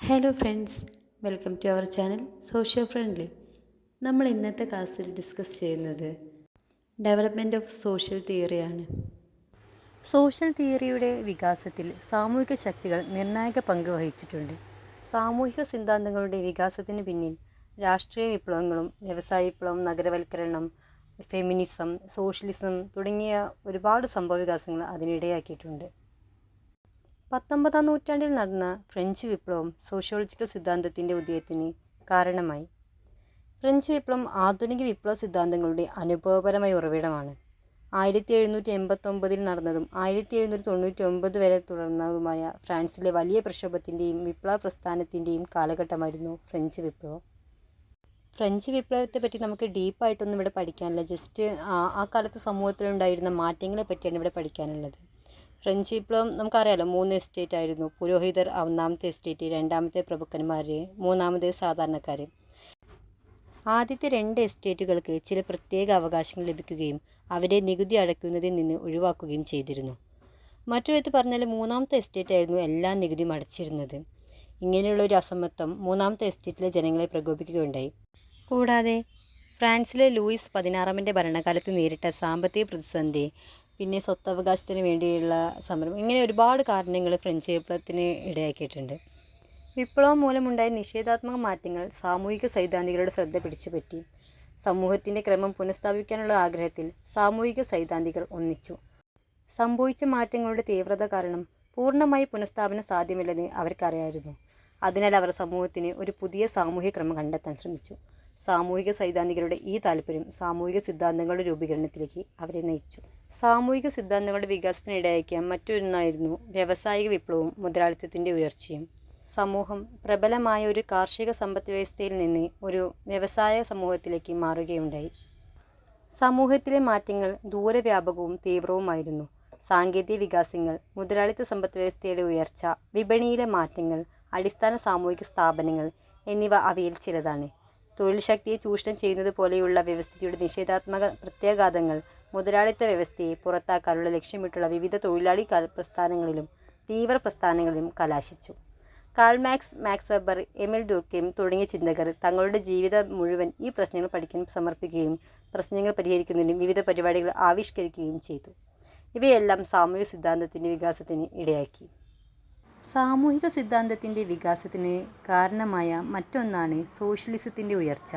Hello friends, welcome to our channel socio friendly. നമ്മൾ ഇന്നത്തെ ക്ലാസ്സിൽ ഡിസ്കസ് ചെയ്യുന്നത് ഡെവലപ്മെൻറ്റ് ഓഫ് സോഷ്യൽ തിയറിയാണ്. സോഷ്യൽ തിയറിയുടെ വികാസത്തിൽ സാമൂഹിക ശക്തികൾ നിർണായക പങ്ക് വഹിച്ചിട്ടുണ്ട്. സാമൂഹിക സിദ്ധാന്തങ്ങളുടെ വികാസത്തിന് പിന്നിൽ രാഷ്ട്രീയ വിപ്ലവങ്ങളും വ്യവസായ വിപ്ലവം, നഗരവൽക്കരണം, ഫെമിനിസം, സോഷ്യലിസം തുടങ്ങിയ ഒരുപാട് സംഭവവികാസങ്ങൾ അതിനിടയാക്കിയിട്ടുണ്ട്. 19-ാം നൂറ്റാണ്ടിൽ നടന്ന ഫ്രഞ്ച് വിപ്ലവം സോഷ്യോളജിക്കൽ സിദ്ധാന്തത്തിൻ്റെ ഉദയത്തിന് കാരണമായി. ഫ്രഞ്ച് വിപ്ലവം ആധുനിക വിപ്ലവ സിദ്ധാന്തങ്ങളുടെ അനുഭവപരമായ ഉറവിടമാണ്. 1789 നടന്നതും 1799 വരെ തുടർന്നതുമായ ഫ്രാൻസിലെ വലിയ പ്രക്ഷോഭത്തിൻ്റെയും വിപ്ലവ പ്രസ്ഥാനത്തിൻ്റെയും കാലഘട്ടമായിരുന്നു ഫ്രഞ്ച് വിപ്ലവം. ഫ്രഞ്ച് വിപ്ലവത്തെ പറ്റി നമുക്ക് ഡീപ്പായിട്ടൊന്നും ഇവിടെ പഠിക്കാനില്ല. ജസ്റ്റ് ആ കാലത്ത് സമൂഹത്തിലുണ്ടായിരുന്ന മാറ്റങ്ങളെ പറ്റിയാണ് ഇവിടെ പഠിക്കാനുള്ളത്. ഫ്രഞ്ച് വിപ്ലവം നമുക്കറിയാലോ, 3 എസ്റ്റേറ്റ് ആയിരുന്നു. പുരോഹിതർ ഒന്നാമത്തെ എസ്റ്റേറ്റ്, രണ്ടാമത്തെ പ്രഭുക്കന്മാർ, മൂന്നാമത്തെ സാധാരണക്കാർ. ആദ്യത്തെ 2 എസ്റ്റേറ്റുകൾക്ക് ചില പ്രത്യേക അവകാശങ്ങൾ ലഭിക്കുകയും അവരെ നികുതി അടയ്ക്കുന്നതിൽ നിന്ന് ഒഴിവാക്കുകയും ചെയ്തിരുന്നു. മറ്റൊരു വിധത്തിൽ പറഞ്ഞാൽ മൂന്നാമത്തെ എസ്റ്റേറ്റ് ആയിരുന്നു എല്ലാ നികുതിയും അടച്ചിരുന്നത്. ഇങ്ങനെയുള്ള ഒരു അസമത്വം മൂന്നാമത്തെ എസ്റ്റേറ്റിലെ ജനങ്ങളെ പ്രകോപിക്കുകയുണ്ടായി. കൂടാതെ ഫ്രാൻസിലെ ലൂയിസ് 16-ന്റെ ഭരണകാലത്ത് നേരിട്ട സാമ്പത്തിക പ്രതിസന്ധി, പിന്നെ സ്വത്തവകാശത്തിന് വേണ്ടിയുള്ള സമരം, ഇങ്ങനെ ഒരുപാട് കാരണങ്ങൾ ഫ്രഞ്ച് വിപ്ലവത്തിന് ഇടയാക്കിയിട്ടുണ്ട്. വിപ്ലവം മൂലമുണ്ടായ നിഷേധാത്മക മാറ്റങ്ങൾ സാമൂഹിക സൈദ്ധാന്തികരുടെ ശ്രദ്ധ പിടിച്ചുപറ്റി. സമൂഹത്തിൻ്റെ ക്രമം പുനഃസ്ഥാപിക്കാനുള്ള ആഗ്രഹത്തിൽ സാമൂഹിക സൈദ്ധാന്തികർ ഒന്നിച്ചു. സംഭവിച്ച മാറ്റങ്ങളുടെ തീവ്രത കാരണം പൂർണ്ണമായി പുനഃസ്ഥാപനം സാധ്യമല്ലെന്ന് അവർക്കറിയായിരുന്നു. അതിനാൽ അവർ സമൂഹത്തിന് ഒരു പുതിയ സാമൂഹിക ക്രമം കണ്ടെത്താൻ ശ്രമിച്ചു. സാമൂഹിക സൈദ്ധാന്തികരുടെ ഈ താല്പര്യം സാമൂഹിക സിദ്ധാന്തങ്ങളുടെ രൂപീകരണത്തിലേക്ക് അവരെ നയിച്ചു. സാമൂഹിക സിദ്ധാന്തങ്ങളുടെ വികാസത്തിനിടയാക്കിയ മറ്റൊന്നായിരുന്നു വ്യാവസായിക വിപ്ലവവും മുതലാളിത്തത്തിൻ്റെ ഉയർച്ചയും. സമൂഹം പ്രബലമായ ഒരു കാർഷിക സമ്പദ് വ്യവസ്ഥയിൽ നിന്ന് ഒരു വ്യവസായ സമൂഹത്തിലേക്ക് മാറുകയുണ്ടായി. സമൂഹത്തിലെ മാറ്റങ്ങൾ ദൂരവ്യാപകവും തീവ്രവുമായിരുന്നു. സാങ്കേതിക വികാസങ്ങൾ, മുതലാളിത്ത സമ്പദ് വ്യവസ്ഥയുടെ ഉയർച്ച, വിപണിയിലെ മാറ്റങ്ങൾ, അടിസ്ഥാന സാമൂഹിക സ്ഥാപനങ്ങൾ എന്നിവ അവയിൽ ചിലതാണ്. തൊഴിൽ ശക്തിയെ ചൂഷണം ചെയ്യുന്നത് പോലെയുള്ള വ്യവസ്ഥയുടെ നിഷേധാത്മക പ്രത്യാഘാതങ്ങൾ മുതലാളിത്ത വ്യവസ്ഥയെ പുറത്താക്കാനുള്ള ലക്ഷ്യമിട്ടുള്ള വിവിധ തൊഴിലാളി പ്രസ്ഥാനങ്ങളിലും തീവ്ര പ്രസ്ഥാനങ്ങളിലും കലാശിച്ചു. കാൾ മാക്സ്, മാക്സ് വെബർ, എമിൽ ഡുർക്കെയ്ം തുടങ്ങിയ ചിന്തകർ തങ്ങളുടെ ജീവിതം മുഴുവൻ ഈ പ്രശ്നങ്ങൾ പഠിക്കാൻ സമർപ്പിക്കുകയും പ്രശ്നങ്ങൾ പരിഹരിക്കുന്നതിനും വിവിധ പരിപാടികൾ ആവിഷ്കരിക്കുകയും ചെയ്തു. ഇവയെല്ലാം സാമൂഹിക സിദ്ധാന്തത്തിൻ്റെ വികാസത്തിന് ഇടയാക്കി. സാമൂഹിക സിദ്ധാന്തത്തിൻ്റെ വികാസത്തിന് കാരണമായ മറ്റൊന്നാണ് സോഷ്യലിസത്തിൻ്റെ ഉയർച്ച.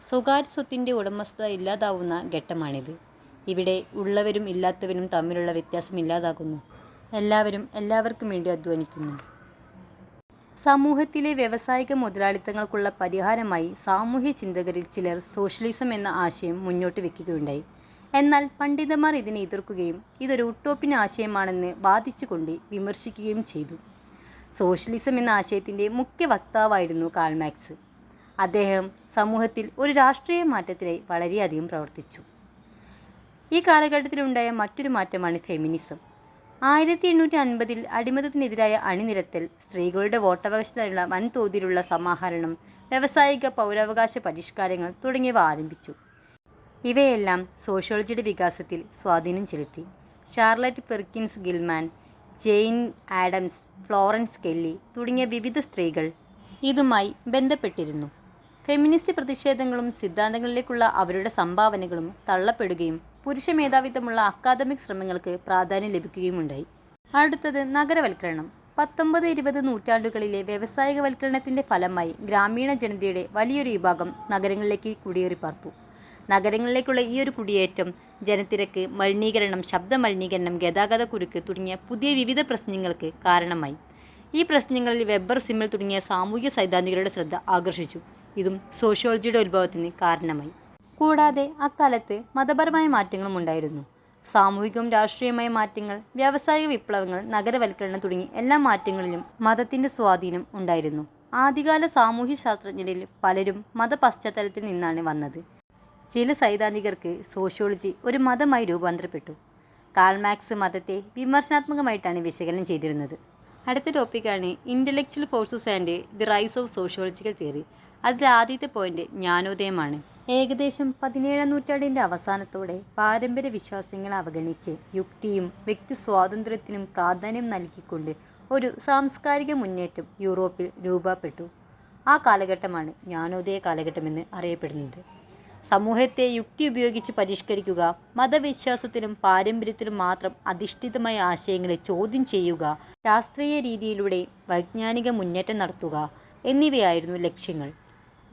സ്വകാര്യ സ്വത്തിൻ്റെ ഉടമസ്ഥത ഇല്ലാതാവുന്ന ഘട്ടമാണിത്. ഇവിടെ ഉള്ളവരും ഇല്ലാത്തവരും തമ്മിലുള്ള വ്യത്യാസം ഇല്ലാതാകുന്നു. എല്ലാവരും എല്ലാവർക്കും വേണ്ടി അധ്വാനിക്കുന്നു. സമൂഹത്തിലെ വ്യാവസായിക മുതലാളിത്തങ്ങൾക്കുള്ള പരിഹാരമായി സാമൂഹ്യ ചിന്തകരിൽ ചിലർ സോഷ്യലിസം എന്ന ആശയം മുന്നോട്ട് വയ്ക്കുകയുണ്ടായി. എന്നാൽ പണ്ഡിതന്മാർ ഇതിനെ എതിർക്കുകയും ഇതൊരു ഉട്ടോപ്യൻ ആശയമാണെന്ന് വാദിച്ചുകൊണ്ട് വിമർശിക്കുകയും ചെയ്തു. സോഷ്യലിസം എന്ന ആശയത്തിൻ്റെ മുഖ്യ വക്താവായിരുന്നു കാൾ മാക്സ്. അദ്ദേഹം സമൂഹത്തിൽ ഒരു രാഷ്ട്രീയ മാറ്റത്തിനായി വളരെയധികം പ്രവർത്തിച്ചു. ഈ കാലഘട്ടത്തിലുണ്ടായ മറ്റൊരു മാറ്റമാണ് ഫെമിനിസം. 1850-ൽ അടിമത്തത്തിനെതിരായ അണിനിരത്തൽ, സ്ത്രീകളുടെ വോട്ടവകാശത്തിനുള്ള വൻതോതിലുള്ള സമാഹരണം, വ്യാവസായിക പൗരാവകാശ പരിഷ്കാരങ്ങൾ തുടങ്ങിയവ ആരംഭിച്ചു. ഇവയെല്ലാം സോഷ്യോളജിയുടെ വികാസത്തിൽ സ്വാധീനം ചെലുത്തി. Charlotte Perkins Gilman, Jane Addams, Florence Kelley തുടങ്ങിയ വിവിധ സ്ത്രീകൾ ഇതുമായി ബന്ധപ്പെട്ടിരുന്നു. ഫെമിനിസ്റ്റ് പ്രതിഷേധങ്ങളും സിദ്ധാന്തങ്ങളിലേക്കുള്ള അവരുടെ സംഭാവനകളും തള്ളപ്പെടുകയും പുരുഷ മേധാവിത്വമുള്ള അക്കാദമിക് ശ്രമങ്ങൾക്ക് പ്രാധാന്യം ലഭിക്കുകയുമുണ്ടായി. അടുത്തത് നഗരവൽക്കരണം. 19-20 നൂറ്റാണ്ടുകളിലെ വ്യാവസായികവൽക്കരണത്തിൻ്റെ ഫലമായി ഗ്രാമീണ ജനതയുടെ വലിയൊരു വിഭാഗം നഗരങ്ങളിലേക്ക് കുടിയേറി പാർത്തു. നഗരങ്ങളിലേക്കുള്ള ഈ ഒരു കുടിയേറ്റം ജനത്തിരക്ക്, മലിനീകരണം, ശബ്ദ മലിനീകരണം, ഗതാഗതക്കുരുക്ക് തുടങ്ങിയ പുതിയ വിവിധ പ്രശ്നങ്ങൾക്ക് കാരണമായി. ഈ പ്രശ്നങ്ങളിൽ വെബർ, സിമ്മൽ തുടങ്ങിയ സാമൂഹിക സൈദ്ധാന്തികരുടെ ശ്രദ്ധ ആകർഷിച്ചു. ഇതും സോഷ്യോളജിയുടെ ഉത്ഭവത്തിന് കാരണമായി. കൂടാതെ അക്കാലത്ത് മതപരമായ മാറ്റങ്ങളും ഉണ്ടായിരുന്നു. സാമൂഹികവും രാഷ്ട്രീയമായ മാറ്റങ്ങൾ, വ്യാവസായിക വിപ്ലവങ്ങൾ, നഗരവൽക്കരണം തുടങ്ങി എല്ലാ മാറ്റങ്ങളിലും മതത്തിൻ്റെ സ്വാധീനം ഉണ്ടായിരുന്നു. ആദ്യകാല സാമൂഹ്യ ശാസ്ത്രജ്ഞരിൽ പലരും മതപശ്ചാത്തലത്തിൽ നിന്നാണ് വന്നത്. ചില സൈദ്ധാന്തികർക്ക് സോഷ്യോളജി ഒരു മതമായി രൂപാന്തരപ്പെട്ടു. കാൾ മാക്സ് മതത്തെ വിമർശനാത്മകമായിട്ടാണ് വിശകലനം ചെയ്തിരുന്നത്. അടുത്ത ടോപ്പിക്കാണ് intellectual forces and the rise of sociological theory. അതിൽ ആദ്യത്തെ പോയിന്റ് ജ്ഞാനോദയമാണ്. ഏകദേശം 17-ാം നൂറ്റാണ്ടിൻ്റെ അവസാനത്തോടെ പാരമ്പര്യ വിശ്വാസങ്ങളെ അവഗണിച്ച് യുക്തിയും വ്യക്തി സ്വാതന്ത്ര്യത്തിനും പ്രാധാന്യം നൽകിക്കൊണ്ട് ഒരു സാംസ്കാരിക മുന്നേറ്റം യൂറോപ്പിൽ രൂപപ്പെട്ടു. ആ കാലഘട്ടമാണ് ജ്ഞാനോദയ കാലഘട്ടമെന്ന് അറിയപ്പെടുന്നത്. സമൂഹത്തെ യുക്തി ഉപയോഗിച്ച് പരിഷ്കരിക്കുക, മതവിശ്വാസത്തിലും പാരമ്പര്യത്തിലും മാത്രം അധിഷ്ഠിതമായ ആശയങ്ങളെ ചോദ്യം ചെയ്യുക, ശാസ്ത്രീയ രീതിയിലൂടെ വൈജ്ഞാനിക മുന്നേറ്റം നടത്തുക എന്നിവയായിരുന്നു ലക്ഷ്യങ്ങൾ.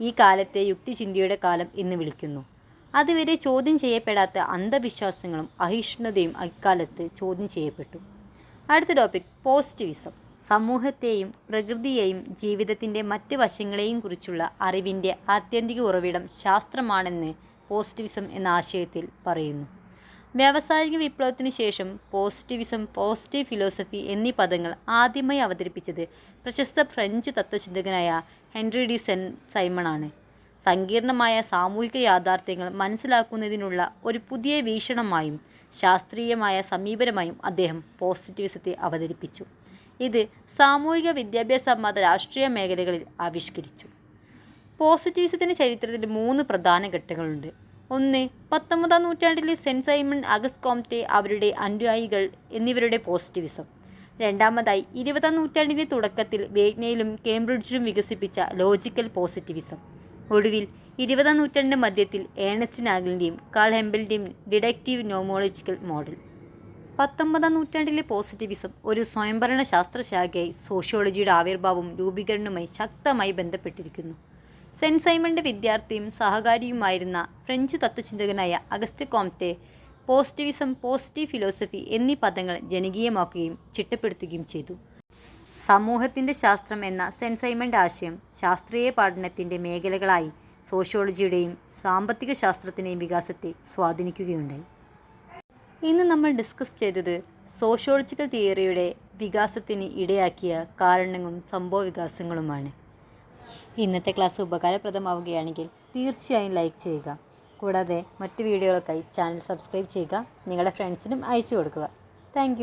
ഈ കാലത്തെ യുക്തിചിന്തയുടെ കാലം എന്ന് വിളിക്കുന്നു. അതുവരെ ചോദ്യം ചെയ്യപ്പെടാത്ത അന്ധവിശ്വാസങ്ങളും അഹിഷ്ണുതയും അക്കാലത്ത് ചോദ്യം ചെയ്യപ്പെട്ടു. അടുത്ത ടോപ്പിക് പോസിറ്റിവിസം. സമൂഹത്തെയും പ്രകൃതിയെയും ജീവിതത്തിൻ്റെ മറ്റ് വശങ്ങളെയും കുറിച്ചുള്ള അറിവിൻ്റെ ആത്യന്തിക ഉറവിടം ശാസ്ത്രമാണെന്ന് പോസിറ്റിവിസം എന്ന ആശയത്തിൽ പറയുന്നു. വ്യാവസായിക വിപ്ലവത്തിന് ശേഷം പോസിറ്റിവിസം, പോസിറ്റീവ് ഫിലോസഫി എന്നീ പദങ്ങൾ ആദ്യമായി അവതരിപ്പിച്ചത് പ്രശസ്ത ഫ്രഞ്ച് തത്വചിന്തകനായ ഹെൻറി ഡി സൈമണാണ്. സങ്കീർണമായ സാമൂഹിക യാഥാർത്ഥ്യങ്ങൾ മനസ്സിലാക്കുന്നതിനുള്ള ഒരു പുതിയ വീക്ഷണമായും ശാസ്ത്രീയമായ സമീപനമായും അദ്ദേഹം പോസിറ്റിവിസത്തെ അവതരിപ്പിച്ചു. ഇത് സാമൂഹിക, വിദ്യാഭ്യാസ, മത, രാഷ്ട്രീയ മേഖലകളിൽ ആവിഷ്കരിച്ചു. പോസിറ്റിവിസത്തിൻ്റെ ചരിത്രത്തിൽ 3 പ്രധാന ഘട്ടങ്ങളുണ്ട്. ഒന്ന്, 19-ാം നൂറ്റാണ്ടിലെ സെൻറ്റ് സൈമൺ, അഗസ്റ്റ് കോംറ്റെ, അവരുടെ അനുയായികൾ എന്നിവരുടെ പോസിറ്റിവിസം. രണ്ടാമതായി 20-ാം നൂറ്റാണ്ടിൻ്റെ തുടക്കത്തിൽ വിയന്നയിലും കേംബ്രിഡ്ജിലും വികസിപ്പിച്ച ലോജിക്കൽ പോസിറ്റിവിസം. ഒടുവിൽ 20-ാം നൂറ്റാണ്ടിൻ്റെ മധ്യത്തിൽ ഏണസ്റ്റ് നാഗലിൻ്റെയും കാൾ ഹെമ്പലിൻ്റെയും ഡിഡക്റ്റീവ് നോമോളജിക്കൽ മോഡൽ. 19-ാം നൂറ്റാണ്ടിലെ പോസിറ്റിവിസം ഒരു സ്വയംഭരണ ശാസ്ത്രശാഖയായി സോഷ്യോളജിയുടെ ആവിർഭാവവും രൂപീകരണവുമായി ശക്തമായി ബന്ധപ്പെട്ടിരിക്കുന്നു. സെൻറ്റ് സൈമണിൻ്റെ വിദ്യാർത്ഥിയും സഹകാരിയുമായിരുന്ന ഫ്രഞ്ച് തത്വചിന്തകനായ Auguste Comte positivism, positive philosophy എന്നീ പദങ്ങൾ ജനകീയമാക്കുകയും ചിട്ടപ്പെടുത്തുകയും ചെയ്തു. സമൂഹത്തിൻ്റെ ശാസ്ത്രം എന്ന സെൻറ്റ് സൈമണിൻ്റെ ആശയം ശാസ്ത്രീയ പഠനത്തിൻ്റെ മേഖലകളായി സോഷ്യോളജിയുടെയും സാമ്പത്തിക ശാസ്ത്രത്തിൻ്റെയും വികാസത്തെ സ്വാധീനിക്കുകയുണ്ടായി. ഇന്ന് നമ്മൾ ഡിസ്കസ് ചെയ്തത് സോഷ്യോളജിക്കൽ തിയറിയുടെ വികാസത്തിന് ഇടയാക്കിയ കാരണങ്ങളും സംഭവവികാസങ്ങളുമാണ്. ഇന്നത്തെ ക്ലാസ് ഉപകാരപ്രദമാവുകയാണെങ്കിൽ തീർച്ചയായും ലൈക്ക് ചെയ്യുക. കൂടാതെ മറ്റ് വീഡിയോകൾക്കായി ചാനൽ സബ്സ്ക്രൈബ് ചെയ്യുക. നിങ്ങളുടെ ഫ്രണ്ട്സിനും അയച്ചു കൊടുക്കുക. താങ്ക്